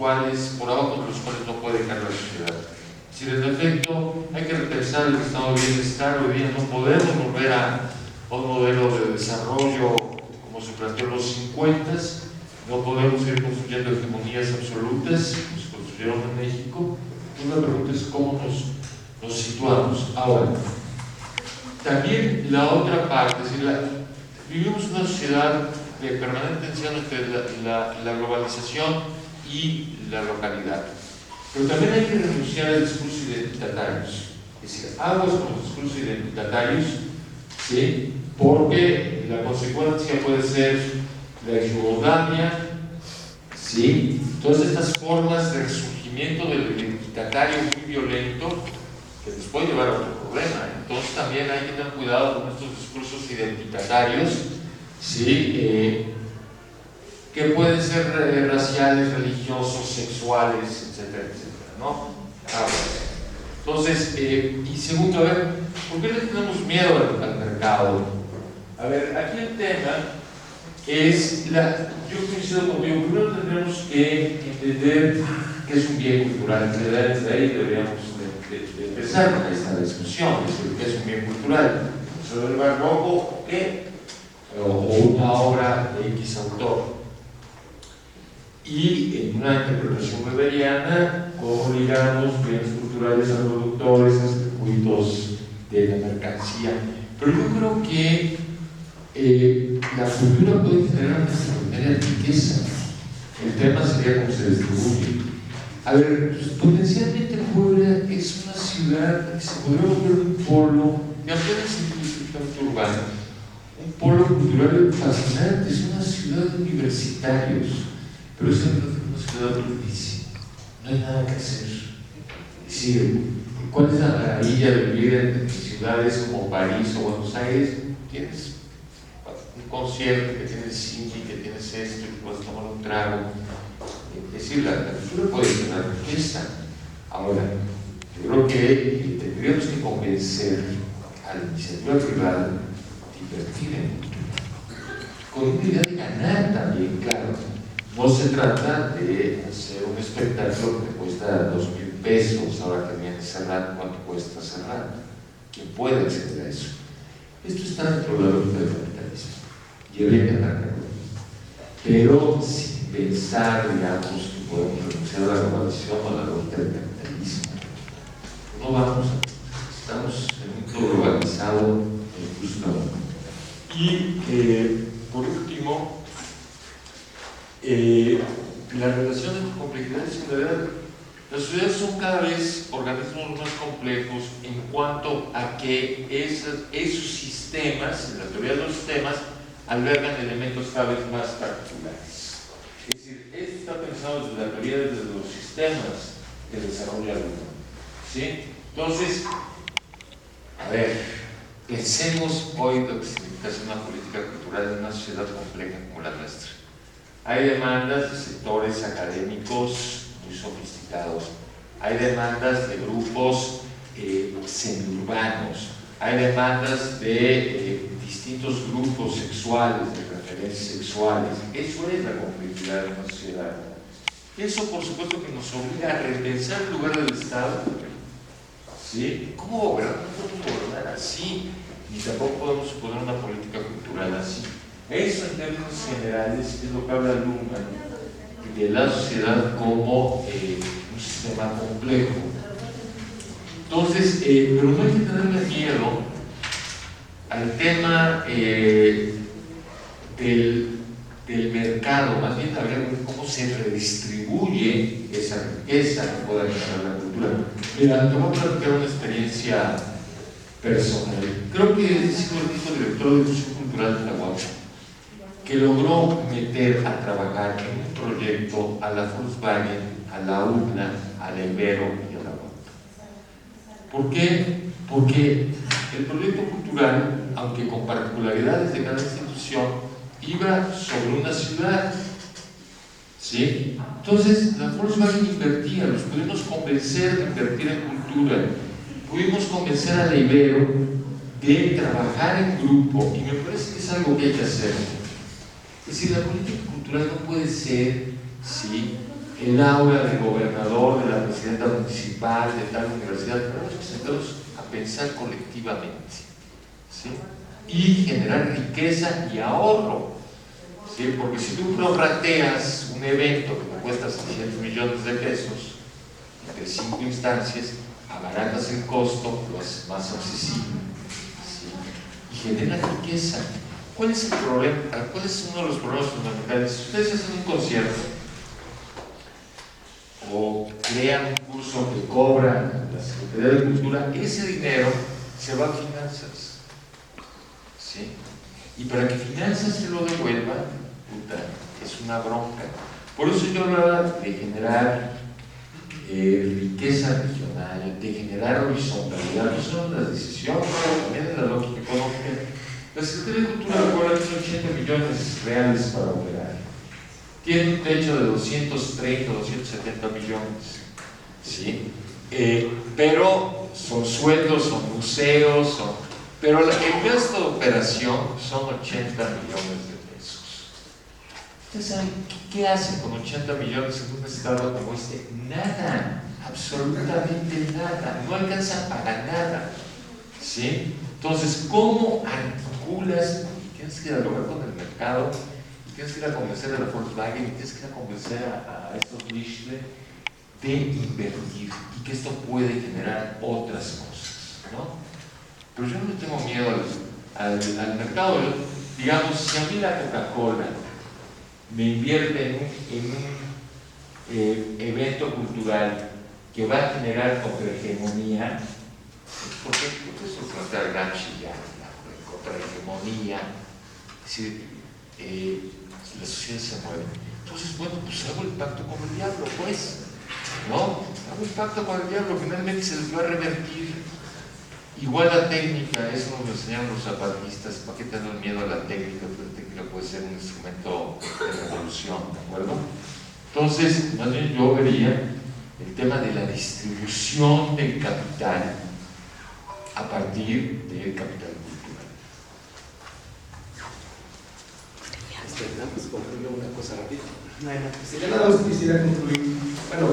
cuales, por abajo de los cuales no puede caer la sociedad. Si en efecto hay que repensar el estado de bienestar, hoy día no podemos volver a un modelo de desarrollo como se planteó en los 50, no podemos ir construyendo hegemonías absolutas como se construyeron en México. Entonces la pregunta es cómo nos situamos. Ahora, también la otra parte, es decir, vivimos una sociedad de permanente tensión entre la globalización y la localidad. Pero también hay que renunciar a discursos identitarios. Es decir, aguas con los discursos identitarios, ¿sí? Porque la consecuencia puede ser la exogamia, ¿sí? Todas estas formas de resurgimiento del identitario muy violento que nos puede llevar a otro problema. Entonces también hay que tener cuidado con estos discursos identitarios, ¿sí? Que pueden ser raciales, religiosos, sexuales, etcétera, etcétera, ¿no? Entonces, y segundo, a ver, ¿por qué le tenemos miedo al mercado? A ver, aquí el tema es, yo coincido contigo, primero tendremos que entender qué es un bien cultural, desde ahí deberíamos de empezar con esta discusión, es decir, qué es un bien cultural, sobre el barroco o qué, o una obra de X autor. Y en una interpretación weberiana, cómo ligamos bienes culturales a productores, a circuitos de la mercancía. Pero yo creo que la cultura puede generar una extraordinaria riqueza. El tema sería cómo se distribuye. A ver, pues, potencialmente Puebla es una ciudad que se podría volver un polo, que apenas es urbano, un polo cultural fascinante. Es una ciudad de universitarios. Pero es una ciudad difícil, no hay nada que hacer. Es decir, ¿cuál es la maravilla de vivir en ciudades como París o Buenos Aires? Tienes un concierto, que tienes cine, que tienes esto, que puedes tomar un trago. Es decir, la cultura puede ser una riqueza. Ahora, yo creo que tendríamos que convencer a la iniciativa privada de invertir en cultura, con una idea de ganar también, claro. No se trata de hacer un espectáculo que cuesta 2,000 pesos, ahora que viene cerrar, ¿cuánto cuesta cerrar? ¿Quién puede acceder a eso? Esto está dentro de la lógica del capitalismo y habría que andar con ello. Pero sin pensar, digamos, que podemos renunciar a la globalización o a la lógica del capitalismo. No vamos a... Estamos en un mundo globalizado incluso no. Y por último, la relación entre complejidad y singularidad. Las sociedades son cada vez organismos más complejos en cuanto a que esos sistemas, en la teoría de los sistemas, albergan elementos cada vez más particulares. Es decir, esto está pensado desde la teoría de los sistemas que desarrolla el mundo, ¿sí? Entonces, a ver, pensemos hoy lo que significa hacer una política cultural en una sociedad compleja como la nuestra. Hay demandas de sectores académicos muy sofisticados, hay demandas de grupos semiurbanos, hay demandas de distintos grupos sexuales, de preferencias sexuales. Eso es la complejidad de una sociedad. Eso, por supuesto, que nos obliga a repensar el lugar del Estado. ¿Sí? ¿Cómo gobernar? No podemos gobernar así, ni tampoco podemos suponer una política cultural así. Eso, en términos generales, es lo que habla Luhmann de la sociedad como un sistema complejo. Entonces, pero no hay que tenerle miedo al tema del mercado, más bien habría que ver cómo se redistribuye esa riqueza que pueda generar la cultura. Mira, te voy a platicar una experiencia personal. Creo que he sido el mismo director de difusión cultural de la UAP que logró meter a trabajar en un proyecto a la Volkswagen, a la UNA, a la Ibero y a la UAP. ¿Por qué? Porque el proyecto cultural, aunque con particularidades de cada institución, iba sobre una ciudad, ¿sí? Entonces la Volkswagen invertía, los pudimos convencer de invertir en cultura, pudimos convencer a la Ibero de trabajar en grupo, y me parece que es algo que hay que hacer. Es decir, la política cultural no puede ser, ¿sí?, el aura del gobernador, de la presidenta municipal, de tal universidad, pero vamos a sentarnos a pensar colectivamente, ¿sí? Y generar riqueza y ahorro, ¿sí? Porque si tú prorrateas un evento que te cuesta 600 millones de pesos, entre 5 instancias, abaratas el costo, lo haces más accesible, ¿sí? Y genera riqueza. ¿Cuál es el problema? ¿Cuál es uno de los problemas fundamentales? Si ustedes hacen un concierto o crean un curso que cobran la Secretaría de Cultura, ese dinero se va a finanzas, ¿sí? Y para que finanzas se lo devuelvan, puta, es una bronca. Por eso yo hablaba de generar riqueza regional, de generar horizontalidad, no solo en las decisiones, también en la lógica económica. La Secretaría de Cultura recuerda que son 80 millones reales para operar. Tiene un techo de 230, 270 millones, ¿sí? Pero son sueldos, son museos, pero el gasto de operación son 80 millones de pesos. ¿Ustedes saben qué hacen con 80 millones en un estado como este? Nada, absolutamente nada, no alcanza para nada, ¿sí? Entonces, ¿cómo articulas? Y tienes que dialogar con el mercado, y tienes que ir a convencer a la Volkswagen, y tienes que ir a convencer a estos Lichtle de invertir, y que esto puede generar otras cosas, ¿no? Pero yo no tengo miedo al mercado. Digamos, si a mí la Coca-Cola me invierte en un evento cultural que va a generar contrahegemonía, porque eso es contra Gramsci ya, la contrahegemonía, es decir, la sociedad se mueve. Entonces, bueno, pues hago el pacto con el diablo, pues, ¿no? Hago el pacto con el diablo, finalmente se les va a revertir. Igual la técnica, eso nos lo enseñaron los zapatistas, ¿para qué tener miedo a la técnica? Porque la técnica puede ser un instrumento de revolución, ¿de acuerdo? Entonces, más bien yo vería el tema de la distribución del capital a partir del capital cultural. Pues concluyo una cosa rápida. Yo nada más quisiera concluir, bueno,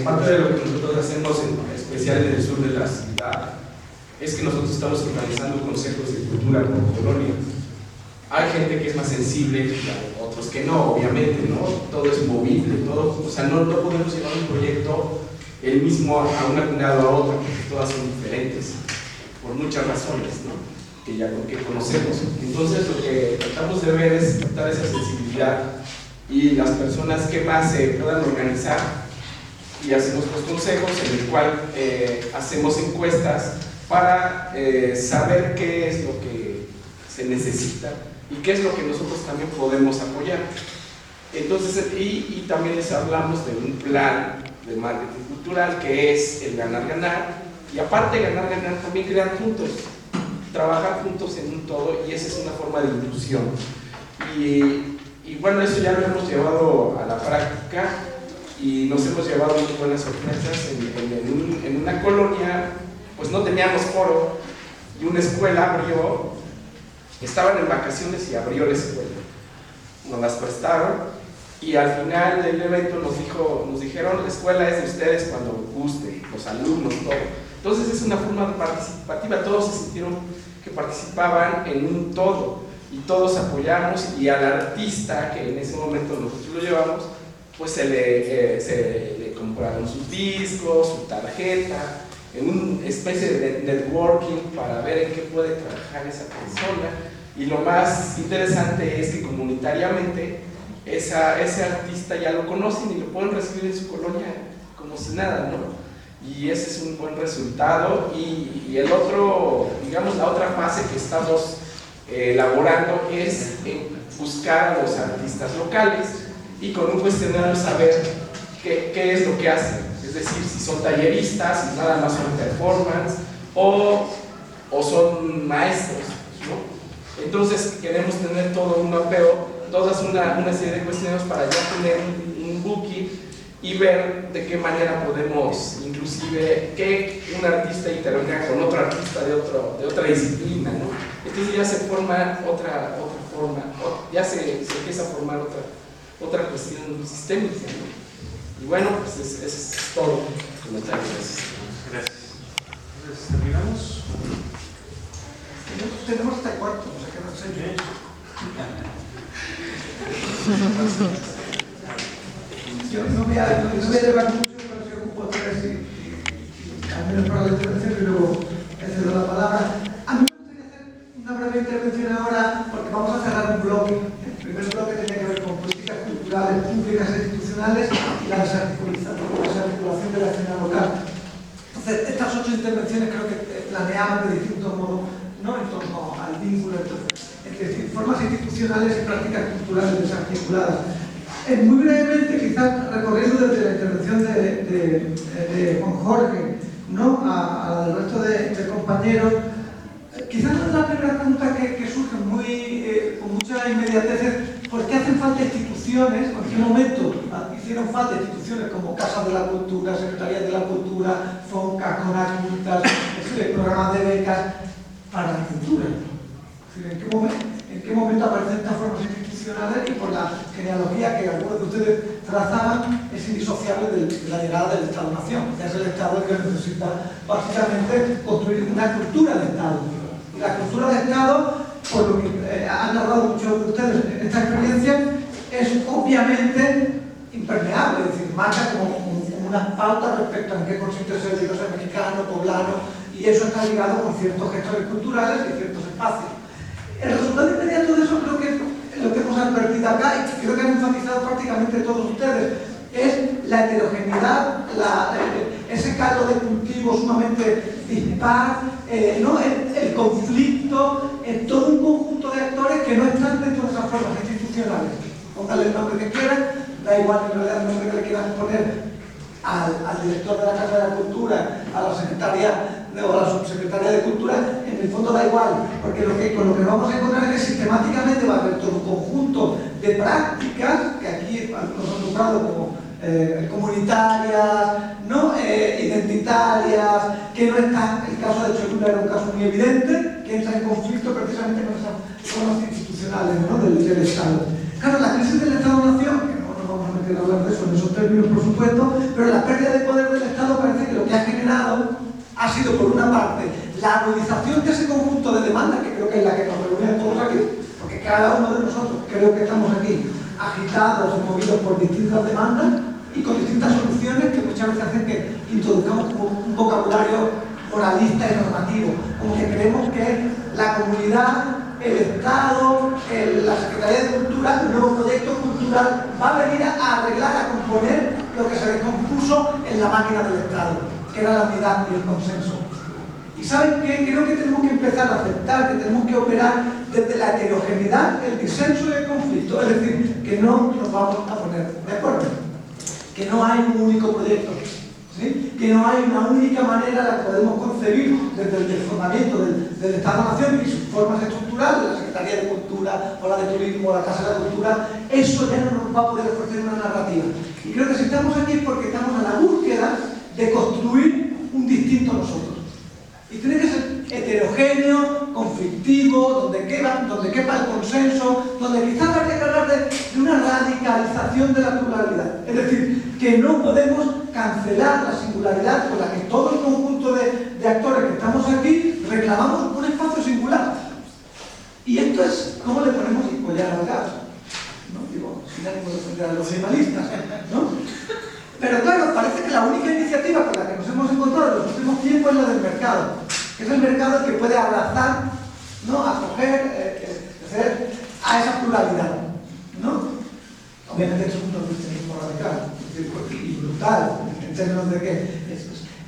parte de lo que nosotros hacemos, en especial en el sur de la ciudad, es que nosotros estamos organizando consejos de cultura por colonia. Hay gente que es más sensible, otros que no, obviamente, ¿no? Todo es movible, todo, o sea, no podemos llevar un proyecto el mismo a una comunidad o a otra, porque todas son diferentes, por muchas razones, ¿no? Que conocemos. Entonces, lo que tratamos de ver es captar esa sensibilidad y las personas que más se puedan organizar, y hacemos los consejos en el cual hacemos encuestas para saber qué es lo que se necesita y qué es lo que nosotros también podemos apoyar. Entonces, y también les hablamos de un plan de marketing cultural que es el ganar-ganar, y aparte de ganar-ganar también crear juntos, trabajar juntos en un todo, y esa es una forma de inclusión. Y bueno, eso ya lo hemos llevado a la práctica y nos hemos llevado muy buenas sorpresas. En una colonia pues no teníamos foro y una escuela abrió, estaban en vacaciones y abrió la escuela, nos las prestaron, y al final del evento nos dijeron: la escuela es de ustedes cuando guste, los alumnos, todo. Entonces es una forma participativa, todos se sintieron que participaban en un todo y todos apoyamos, y al artista que en ese momento nosotros lo llevamos, pues se le compraron sus discos, su tarjeta, en una especie de networking para ver en qué puede trabajar esa persona. Y lo más interesante es que comunitariamente ese artista ya lo conocen y lo pueden recibir en su colonia como si nada, ¿no? Y ese es un buen resultado. Y el otro, digamos, la otra fase que estamos elaborando es buscar a los artistas locales y con un cuestionario saber qué es lo que hacen. Es decir, si son talleristas, si nada más son performance, o son maestros, ¿no? Entonces queremos tener todo un mapeo, todas una serie de cuestionarios para ya tener un booking y ver de qué manera podemos, inclusive, que un artista intervenga con otro artista de otra disciplina, ¿no? Entonces ya se forma otra forma, ya se empieza a formar otra cuestión sistémica, ¿no? Y bueno, pues eso es todo. Muchas gracias. Gracias. Entonces, ¿terminamos? Tenemos hasta el cuarto, o sea que no sé. Yo no voy a llevar mucho, pero si ocupo tres y al menos para la intervención y luego le cedo la palabra. A mí me gustaría hacer una breve intervención ahora porque vamos a cerrar un bloque. El primer bloque tenía que ver con políticas culturales públicas e institucionales y la desarticulación de la escena local. Entonces, estas 8 intervenciones creo que planeaban de distinto modo, ¿no?, en torno al vínculo entre formas institucionales y prácticas culturales desarticuladas. Muy brevemente, quizás recorriendo desde la intervención de Juan Jorge, ¿no?, a la del resto de compañeros, quizás la primera pregunta que surge con mucha inmediatez es ¿por qué hacen falta instituciones? ¿O en qué momento hicieron falta instituciones como Casas de la Cultura, Secretarías de la Cultura, FONCAS, CONACULTAS, programas de becas para la cultura? Es decir, ¿en qué momento aparecen estas formas institucionales? Y por la genealogía que algunos de ustedes trazaban, es indisociable de la llegada del Estado-Nación. Ya es el Estado el que necesita básicamente construir una cultura de Estado. Y la cultura de Estado, por lo que han narrado muchos de ustedes en esta experiencia, es obviamente impermeable, es decir, marca como unas pautas respecto a en qué consiste ser mexicano, poblano, y eso está ligado con ciertos gestores culturales y ciertos espacios. El resultado inmediato de eso creo que es lo que hemos advertido acá y que creo que han enfatizado prácticamente todos ustedes, es la heterogeneidad, ese caldo de cultivo sumamente dispar, ¿no?, el conflicto en todo un conjunto de actores que no están dentro de esas formas institucionales. Pónganle el nombre que quieran, da igual en realidad el nombre que le quieran poner al director de la Casa de la Cultura, a la secretaria o a la subsecretaria de Cultura, en el fondo da igual, porque con lo que vamos a encontrar es que sistemáticamente va a haber todo un conjunto de prácticas que aquí nos han nombrado como comunitarias, ¿no?, identitarias, que no están. El caso de Cholula era un caso muy evidente, que entra en conflicto precisamente con esas formas institucionales, ¿no?, del Estado. Claro, la crisis del Estado-Nación, que no nos vamos a meter a hablar de eso en esos términos, por supuesto, pero la pérdida de poder del Estado parece que lo que ha generado ha sido, por una parte, la agudización de ese conjunto de demandas, que creo que es la que nos reúne a todos aquí, porque cada uno de nosotros creo que estamos aquí agitados y movidos por distintas demandas y con distintas soluciones que muchas veces hacen que introduzcamos como un vocabulario moralista y normativo, como que creemos que la comunidad, el Estado, la Secretaría de Cultura, un nuevo proyecto cultural va a venir a arreglar, a componer lo que se descompuso en la máquina del Estado, que era la unidad y el consenso. Y ¿saben qué? Creo que tenemos que empezar a aceptar, que tenemos que operar desde la heterogeneidad, el disenso y el conflicto, es decir, que no nos vamos a poner de acuerdo, que no hay un único proyecto, ¿sí?, que no hay una única manera en la que podemos concebir desde el fundamento del Estado-Nación y sus formas estructurales, la Secretaría de Cultura o la de Turismo o la Casa de la Cultura. Eso ya no nos va a poder ofrecer una narrativa. Y creo que si estamos aquí es porque estamos a la búsqueda de construir un distinto nosotros. Y tiene que ser heterogéneo, conflictivo, donde quepa el consenso, donde quizás haya que hablar de una radicalización de la pluralidad. Es decir, que no podemos cancelar la singularidad con la que todo el conjunto de actores que estamos aquí reclamamos un espacio singular. Y esto es cómo le ponemos el collar al gato, ¿no? Digo, sin ánimo de defender a los animalistas, ¿no? Pero claro, parece que la única iniciativa con la que nos hemos encontrado en los últimos tiempos es la del mercado, que es el mercado el que puede abrazar, ¿no?, acoger, hacer a esa pluralidad, ¿no? Obviamente es un proteccionismo radical y brutal, en términos de que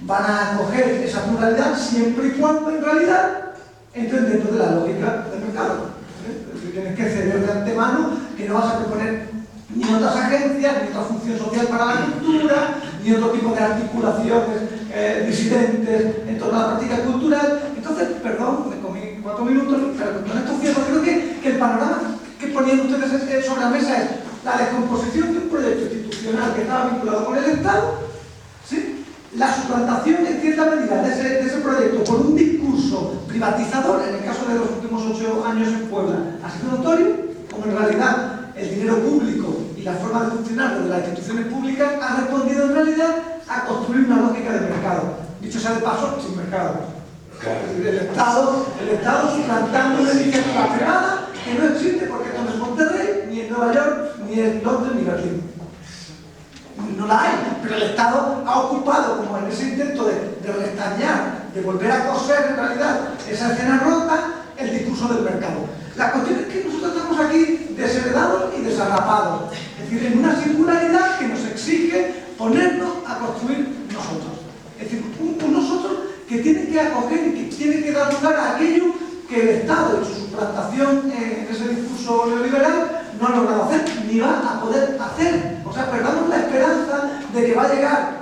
van a acoger esa pluralidad siempre y cuando en realidad entren dentro de la lógica del mercado. Tienes que ceder de antemano que no vas a proponer ni otras agencias, ni otra función social para la cultura, ni otro tipo de articulaciones disidentes en torno a la práctica cultural. Entonces, perdón, me comí 4 minutos, pero con esto cierro. Creo que el panorama que ponían ustedes sobre la mesa es la descomposición de un proyecto institucional que estaba vinculado con el Estado, ¿sí?, la suplantación en cierta medida de ese proyecto por un discurso privatizador, en el caso de los últimos 8 años en Puebla, ha sido notorio, como en realidad el dinero público y la forma de funcionar de las instituciones públicas ha respondido en realidad a construir una lógica de mercado. Dicho sea de paso, sin mercado. El Estado suplantando una iniciativa privada que no existe porque no es Monterrey, ni en Nueva York, ni en Londres, ni Berlín. No la hay, pero el Estado ha ocupado, como en ese intento de restañar, de volver a coser en realidad esa escena rota, el discurso del mercado. La cuestión es que nosotros estamos aquí desheredados y desarrapados, es decir, en una singularidad que nos exige ponernos a construir nosotros. Es decir, un nosotros que tiene que acoger y que tiene que dar lugar a aquello que el Estado y su suplantación en ese discurso neoliberal no ha logrado hacer, ni va a poder hacer. O sea, perdamos la esperanza de que va a llegar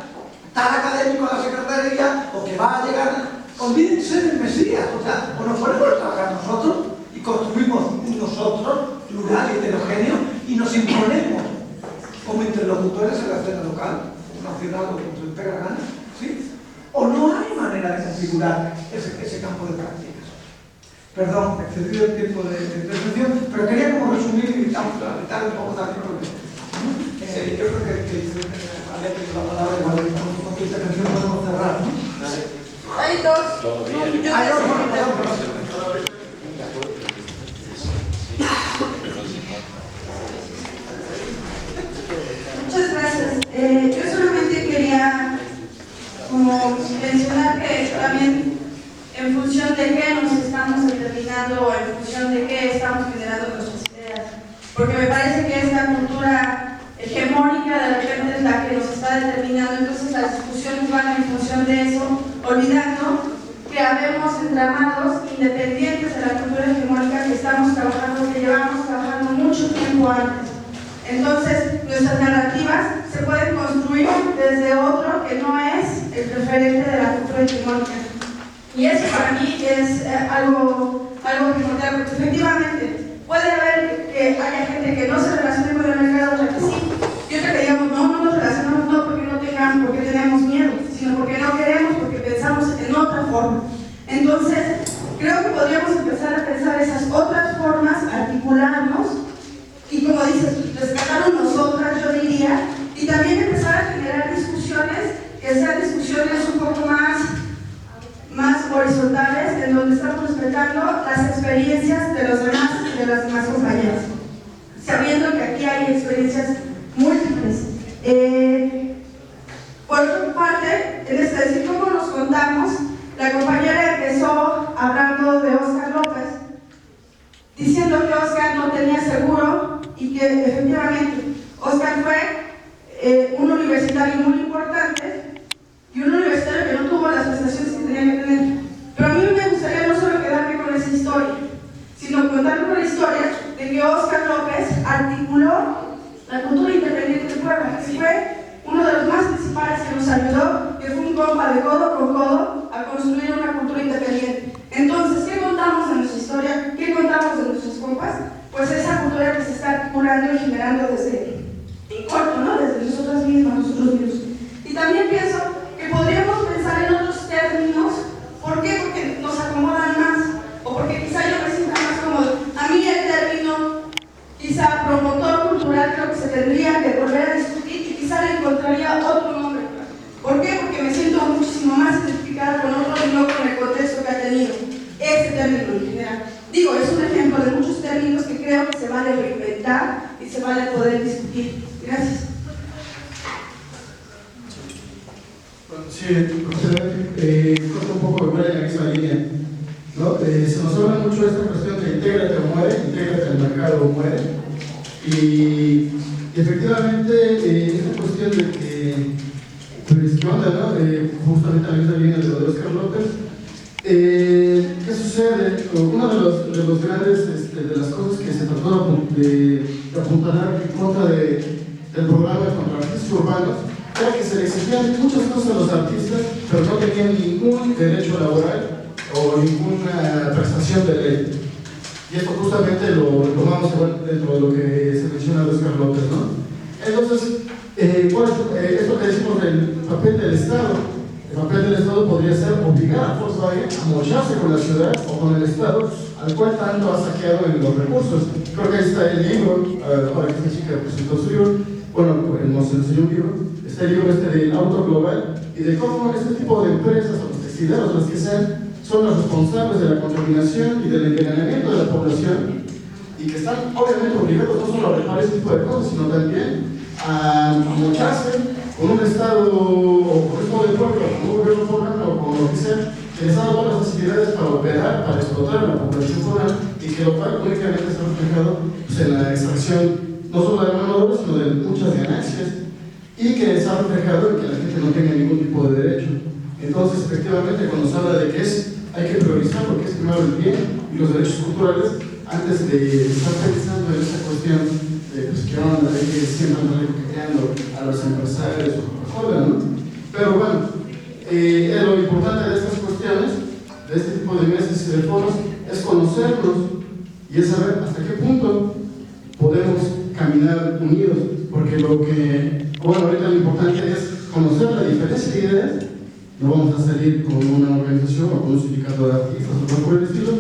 tal académico a la secretaría o que va a llegar... Olvídense del Mesías, o sea, o nos ponemos a trabajar nosotros y construimos un nosotros plural y heterogéneo y nos imponemos como interlocutores en la escena local, nacional o como se le pega la gana, ¿sí? O no hay manera de configurar ese campo de prácticas. Perdón, he excedido el tiempo de intervención, pero quería como resumir y evitar un poco también porque yo creo que había tenido la palabra igual con tu intervención podemos cerrar, ¿no? Hay dos. Hay dos, perdón. Muchas gracias. Yo solamente quería como mencionar que también en función de qué nos estamos determinando o en función de qué estamos generando nuestras ideas. Porque me parece que esta cultura hegemónica de repente es la que nos está determinando, entonces las discusiones van en función de eso, olvidando que habemos entramados independientes de la cultura hegemónica que estamos trabajando, que llevamos trabajando mucho tiempo antes. Entonces, nuestras narrativas se pueden construir desde otro que no es el referente de la cultura hegemónica. Y eso para mí es algo primordial, porque efectivamente puede haber que haya gente que no se relacione con el mercado, otra que sí, y otra que digamos, no nos relacionamos no porque tenemos miedo, sino porque no queremos, porque pensamos en otra forma. Entonces, creo que podríamos empezar a pensar esas otras formas, articularnos, y como dices, rescatar un nosotras, yo diría, y también empezar a generar discusiones que sean discusiones un poco más horizontales, en donde estamos respetando las experiencias de los demás y de las demás compañeras, sabiendo que aquí hay experiencias múltiples. Por otra parte, es decir, cómo nos contamos, la compañera empezó hablando de Óscar López, diciendo que Óscar no tenía seguro y que efectivamente Óscar fue un universitario muy importante y un universitario que no tuvo las prestaciones que tenía que tener. Pero a mí me gustaría no solo quedarme con esa historia, sino contarme con la historia de que Óscar López articuló la cultura independiente de Puebla, que fue uno de los más principales que nos ayudó, que fue un compa de codo con codo a construir una cultura independiente. Entonces, ¿qué contamos de nuestra historia? ¿Qué contamos de nuestros compas? Pues esa cultura que se está articulando y generando desde en corto, ¿no? Desde nosotros mismos. Y también pienso que podríamos pensar en otros términos. ¿Por qué? Porque nos acomodan más, o porque quizá yo me sienta más cómodo. A mí el término, quizá promotor cultural, creo que se tendría que volver a discutir y quizá le encontraría otro nombre. ¿Por qué? Porque me siento muchísimo más identificada con otro y no con el contexto que ha tenido ese término en general. Digo, es un ejemplo de muchos términos que creo que se vale reinventar y se vale poder discutir. Gracias. Sí, corto un poco de en la misma línea, ¿no? Se nos habla mucho de esta cuestión de intégrate o muere, intégrate al mercado o muere, y efectivamente esta cuestión de que, pues, ¿qué onda, no? Justamente a la misma línea de lo de Óscar López, ¿qué sucede? Una de los grandes, de las cosas que se trató de apuntalar en contra del programa contra artistas urbanos era que se le exigían muchas cosas a los artistas, pero no tenían ningún derecho laboral o ninguna prestación de ley. Y esto justamente lo tomamos dentro de lo que se menciona de Óscar López, ¿no? Entonces, esto que decimos del papel del Estado, el papel del Estado podría ser obligar a Volkswagen a mocharse con la ciudad o con el Estado al cual tanto ha saqueado en los recursos. Creo que ahí está el libro, ahora que esta chica presentó su libro, bueno, pues nos enseñó un libro, está el libro del auto global y de cómo este tipo de empresas o los textileros o las que sean son los responsables de la contaminación y del envenenamiento de la población y que están obviamente obligados no solo a reparar ese tipo de cosas, sino también a mocharse con un Estado o con un Estado de pueblo, con un gobierno foral o con lo que sea, que les ha dado todas las facilidades para operar, para explotar a la población foral y que lo cual únicamente está reflejado pues, en la extracción no solo de la mano de obra, sino de muchas ganancias y que se ha reflejado en que la gente no tenga ningún tipo de derecho. Entonces, efectivamente, cuando se habla de que hay que priorizar lo que es primero el bien y los derechos culturales, antes de estar pensando en esa cuestión de pues, que onda, hay que siempre andar coqueteando a los empresarios o joder, ¿no? Pero bueno, lo importante de estas cuestiones, de este tipo de mesas y de foros, es conocernos y es saber hasta qué punto podemos caminar unidos, porque bueno, ahorita lo importante es conocer la diferencia de ideas. No vamos a salir con una organización o con un sindicato de artistas o algo por el estilo,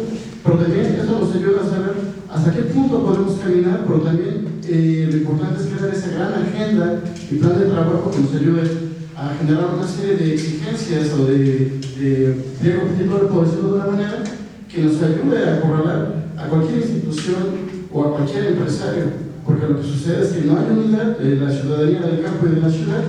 pero también eso nos ayuda a saber hasta qué punto podemos caminar, pero también lo importante es crear esa gran agenda y plan de trabajo que nos ayude a generar una serie de exigencias o de pliego petitorio, por decirlo de una manera, que nos ayude a acorralar a cualquier institución o a cualquier empresario, porque lo que sucede es que no hay unidad de la ciudadanía del campo y de la ciudad,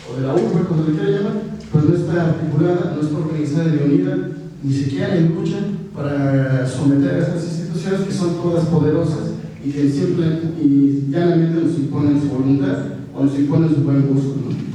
o de la urbe, como se le quiera llamar, pues no está articulada, no está organizada ni unida, ni siquiera en lucha para someter a estas instituciones que son todas poderosas y que simple y llanamente nos imponen su voluntad o nos imponen su buen gusto, ¿no?